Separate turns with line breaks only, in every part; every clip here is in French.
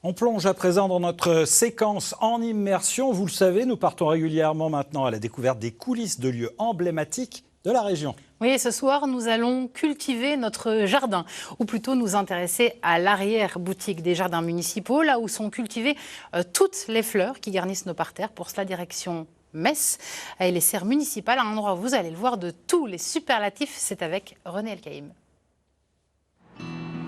On plonge à présent dans notre séquence en immersion. Vous le savez, nous partons régulièrement maintenant à la découverte des coulisses de lieux emblématiques de la région.
Oui, ce soir, nous allons cultiver notre jardin, ou plutôt nous intéresser à l'arrière-boutique des jardins municipaux, là où sont cultivées toutes les fleurs qui garnissent nos parterres. Pour cela, direction Metz et les serres municipales, un endroit où vous allez le voir de tous les superlatifs. C'est avec René Elkaïm.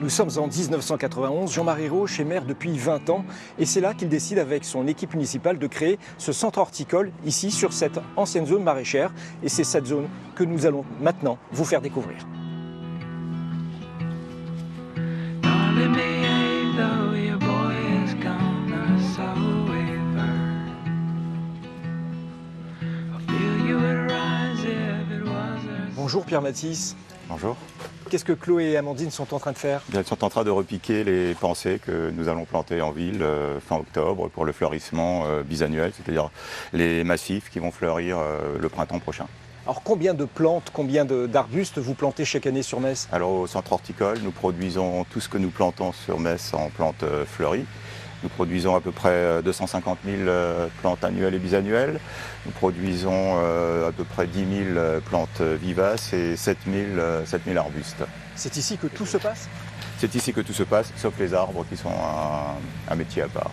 Nous sommes en 1991, Jean-Marie Rauch est maire depuis 20 ans et c'est là qu'il décide avec son équipe municipale de créer ce centre horticole ici sur cette ancienne zone maraîchère et c'est cette zone que nous allons maintenant vous faire découvrir. Bonjour Pierre Mathis.
Bonjour.
Qu'est-ce que Chloé et Amandine sont en train de faire?
Elles sont en train de repiquer les pensées que nous allons planter en ville fin octobre pour le fleurissement bisannuel, c'est-à-dire les massifs qui vont fleurir le printemps prochain.
Alors combien de plantes, combien d'arbustes vous plantez chaque année sur Metz?
Alors au centre horticole, nous produisons tout ce que nous plantons sur Metz en plantes fleuries. Nous produisons à peu près 250 000 plantes annuelles et bisannuelles. Nous produisons à peu près 10 000 plantes vivaces et 7 000 arbustes.
C'est ici que tout se passe?
C'est ici que tout se passe, sauf les arbres qui sont un métier à part.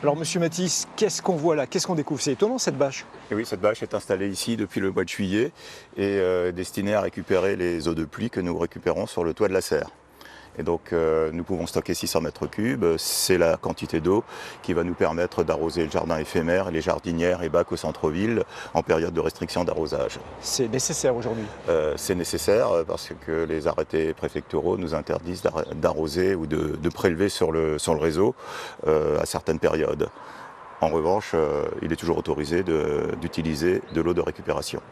Alors Monsieur Mathis, qu'est-ce qu'on voit là? Qu'est-ce qu'on découvre? C'est étonnant cette bâche.
Et oui, cette bâche est installée ici depuis le mois de juillet et destinée à récupérer les eaux de pluie que nous récupérons sur le toit de la serre. Et donc nous pouvons stocker 600 mètres cubes, c'est la quantité d'eau qui va nous permettre d'arroser le jardin éphémère, les jardinières et bacs au centre-ville en période de restriction d'arrosage.
C'est nécessaire aujourd'hui?
C'est nécessaire parce que les arrêtés préfectoraux nous interdisent d'arroser ou de prélever sur le réseau à certaines périodes. En revanche, il est toujours autorisé d'utiliser de l'eau de récupération.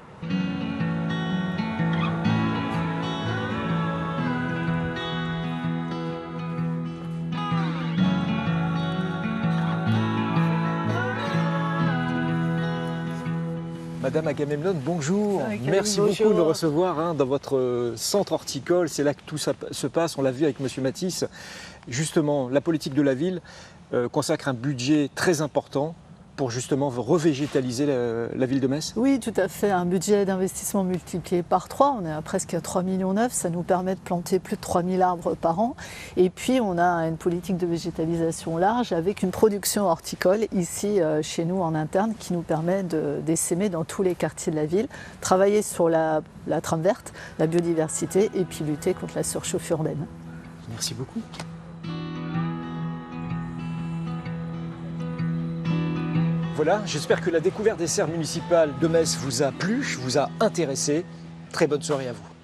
Madame Agamemnon, bonjour. Merci
bonjour.
beaucoup de nous recevoir dans votre centre horticole. C'est là que tout ça se passe. On l'a vu avec Monsieur Mathis. Justement, la politique de la ville consacre un budget très important pour justement revégétaliser la ville de Metz.
Oui, tout à fait. Un budget d'investissement multiplié par 3. On est à presque 3,9 millions. Ça nous permet de planter plus de 3000 arbres par an. Et puis, on a une politique de végétalisation large avec une production horticole ici chez nous en interne qui nous permet d'essaimer dans tous les quartiers de la ville, travailler sur la trame verte, la biodiversité et puis lutter contre la surchauffe urbaine.
Merci beaucoup. Voilà, j'espère que la découverte des serres municipales de Metz vous a plu, vous a intéressé. Très bonne soirée à vous.